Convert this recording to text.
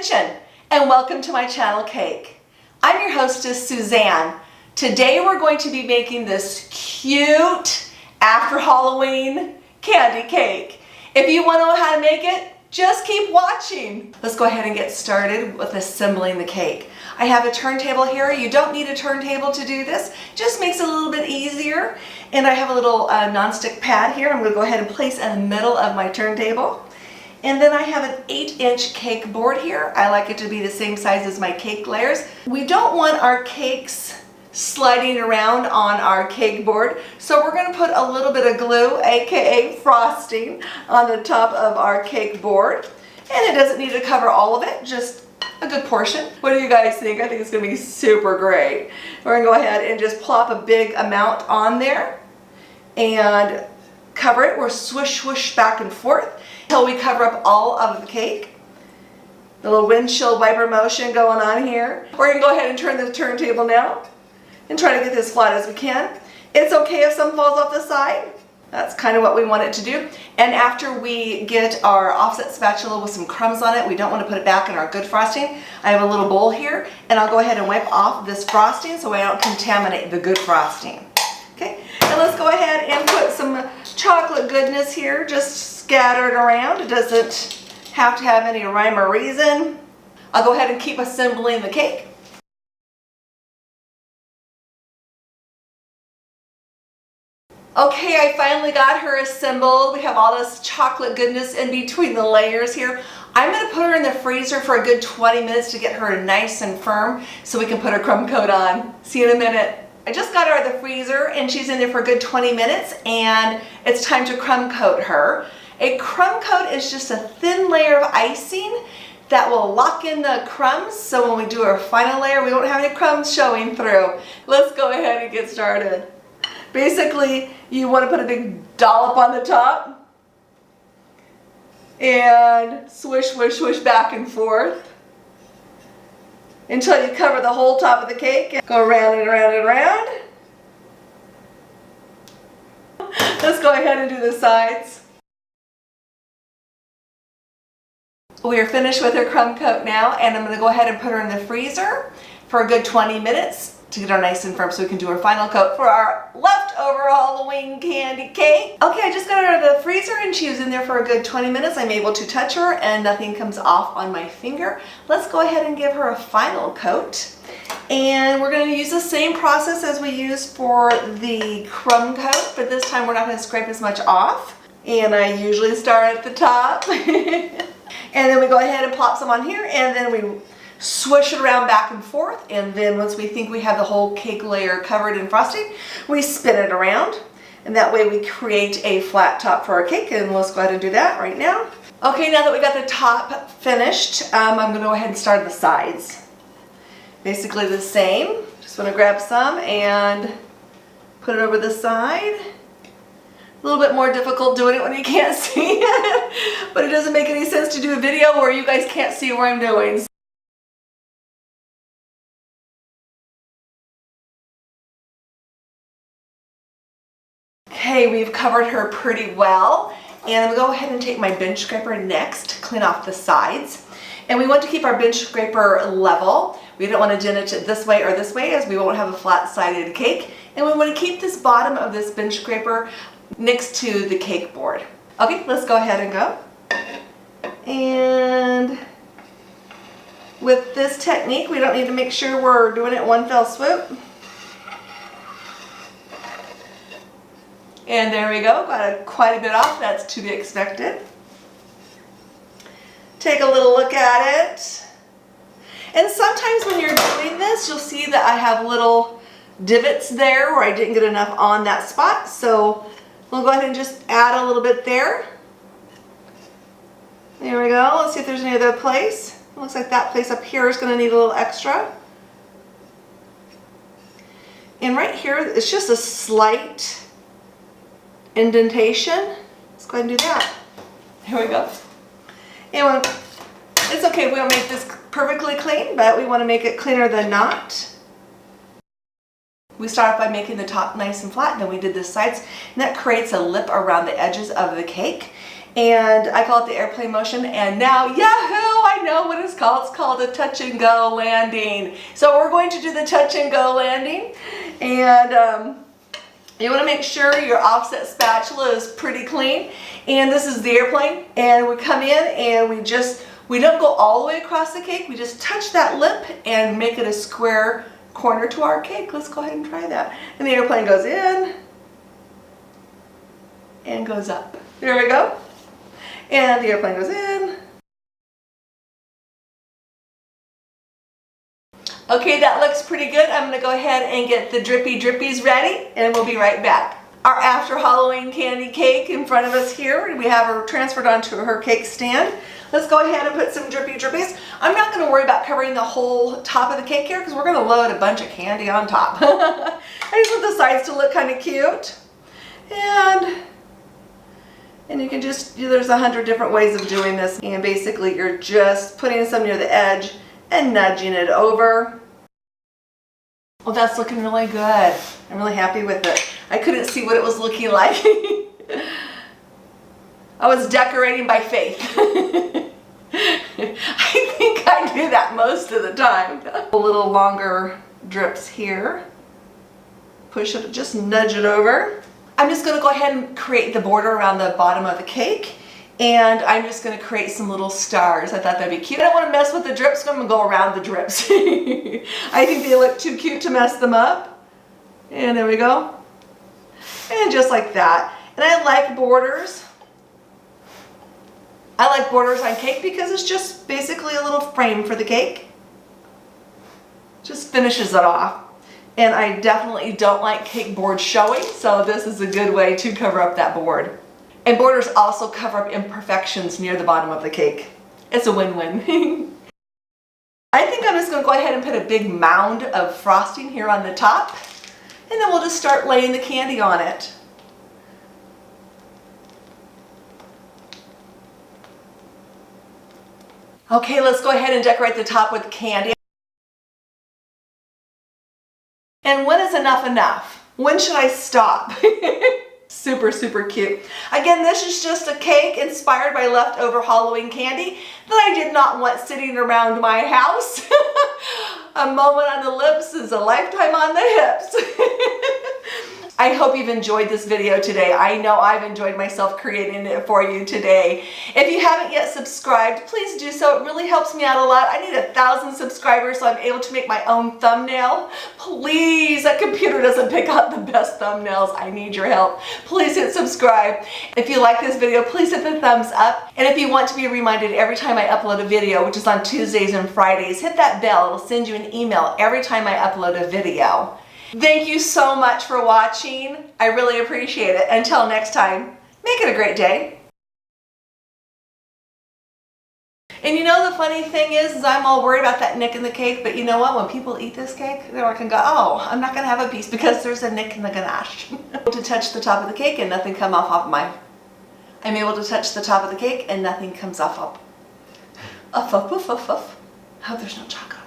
attention and welcome to my channel Cake. I'm your hostess Suzanne. Today we're going to be making this cute after Halloween candy cake. If you want to know how to make it, just keep watching. Let's go ahead and get started with assembling the cake. I have a turntable here. You don't need a turntable to do this. Just makes it a little bit easier. And I have a little non-stick pad here. I'm going to go ahead and place in the middle of my turntable. And then I have an 8-inch cake board here. I like it to be the same size as my cake layers. We don't want our cakes sliding around on our cake board, so we're going to put a little bit of glue, aka frosting, on the top of our cake board. And it doesn't need to cover all of it, just a good portion. What do you guys think? I think it's going to be super great. We're going to go ahead and just plop a big amount on there and cover it. We'll swish, swish back and forth until we cover up all of the cake. The little windshield wiper motion going on here. We're going to go ahead and turn the turntable now and try to get this flat as we can. It's okay if some falls off the side. That's kind of what we want it to do. And after we get our offset spatula with some crumbs on it, we don't want to put it back in our good frosting. I have a little bowl here, and I'll go ahead and wipe off this frosting so I don't contaminate the good frosting. Okay, and let's go ahead and put some chocolate goodness here, just scattered around. It doesn't have to have any rhyme or reason. I'll go ahead and keep assembling the cake. Okay, I finally got her assembled. We have all this chocolate goodness in between the layers here. I'm going to put her in the freezer for a good 20 minutes to get her nice and firm so we can put her crumb coat on. See you in a minute. I just got her out of the freezer and she's in there for a good 20 minutes and it's time to crumb coat her. A crumb coat is just a thin layer of icing that will lock in the crumbs so when we do our final layer we won't have any crumbs showing through. Let's go ahead and get started. Basically, you want to put a big dollop on the top and swish, swish, swish back and forth until you cover the whole top of the cake. Go around and around and around. Let's go ahead and do the sides. We are finished with her crumb coat now, and I'm going to go ahead and put her in the freezer for a good 20 minutes to get her nice and firm so we can do our final coat for our leftover Halloween candy cake. Okay, I just got her out of the freezer and she was in there for a good 20 minutes. I'm able to touch her and nothing comes off on my finger. Let's go ahead and give her a final coat. And we're going to use the same process as we used for the crumb coat, but this time we're not going to scrape as much off. And I usually start at the top. And then we go ahead and plop some on here and then we swish it around back and forth, and then once we think we have the whole cake layer covered in frosting, we spin it around, and that way we create a flat top for our cake. And let's go ahead and do that right now. Okay, now that we got the top finished, I'm going to go ahead and start the sides. Basically the same. Just want to grab some and put it over the side. A little bit more difficult doing it when you can't see it, but it doesn't make any sense to do a video where you guys can't see what I'm doing. Okay, we've covered her pretty well, and I'm going to go ahead and take my bench scraper next to clean off the sides. And we want to keep our bench scraper level. We don't want to dent it this way or this way, as we won't have a flat-sided cake. And we want to keep this bottom of this bench scraper next to the cake board. Okay, let's go ahead and go. And with this technique, we don't need to make sure we're doing it in one fell swoop. And there we go, got quite a bit off. That's to be expected. Take a little look at it. And sometimes when you're doing this, you'll see that I have little divots there where I didn't get enough on that spot. So we'll go ahead and just add a little bit there. There we go. Let's see if there's any other place. It looks like that place up here is going to need a little extra. And right here, it's just a slight indentation. Let's go ahead and do that. Here we go. And it's okay if we don't make this perfectly clean, but we want to make it cleaner than not. We start off by making the top nice and flat, and then we did the sides, and that creates a lip around the edges of the cake. And I call it the airplane motion. And now, yahoo! I know what it's called. It's called a touch and go landing. So we're going to do the touch and go landing. And you want to make sure your offset spatula is pretty clean. And this is the airplane. And we come in and we don't go all the way across the cake. We just touch that lip and make it a square corner to our cake. Let's go ahead and try that. And the airplane goes in and goes up. There we go. And the airplane goes in. Okay, that looks pretty good. I'm going to go ahead and get the drippy drippies ready, and we'll be right back. Our after Halloween candy cake in front of us here. We have her transferred onto her cake stand. Let's go ahead and put some drippy drippies. I'm not going to worry about covering the whole top of the cake here because we're going to load a bunch of candy on top. I just want the sides to look kind of cute. And you can just, there's 100 different ways of doing this. And basically you're just putting some near the edge and nudging it over. Well, that's looking really good. I'm really happy with it. I couldn't see what it was looking like. I was decorating by faith. I think I do that most of the time. A little longer drips here. Push it, just nudge it over. I'm just going to go ahead and create the border around the bottom of the cake. And I'm just going to create some little stars. I thought that'd be cute. I don't want to mess with the drips, so I'm going to go around the drips. I think they look too cute to mess them up. And there we go. And just like that. And I like borders. I like borders on cake because it's just basically a little frame for the cake. Just finishes it off. And I definitely don't like cake board showing, so this is a good way to cover up that board. And borders also cover up imperfections near the bottom of the cake. It's a win-win. I think I'm just going to go ahead and put a big mound of frosting here on the top, and then we'll just start laying the candy on it. Okay, let's go ahead and decorate the top with candy. And when is enough enough? When should I stop? Super, super cute. Again, this is just a cake inspired by leftover Halloween candy that I did not want sitting around my house. A moment on the lips is a lifetime on the hips. I hope you've enjoyed this video today. I know I've enjoyed myself creating it for you today. If you haven't yet subscribed, please do so. It really helps me out a lot. I need 1,000 subscribers so I'm able to make my own thumbnail. Please, that computer doesn't pick out the best thumbnails. I need your help. Please hit subscribe. If you like this video, please hit the thumbs up. And if you want to be reminded every time I upload a video, which is on Tuesdays and Fridays, hit that bell. It'll send you an email every time I upload a video. Thank you so much for watching. I really appreciate it. Until next time, make it a great day. And you know the funny thing is I'm all worried about that nick in the cake, but you know what? When people eat this cake, they're not gonna go, oh, I'm not gonna have a piece because there's a nick in the ganache. To touch the top of the cake and nothing come off my... I'm able to touch the top of the cake and nothing comes off. Oh, there's no chocolate.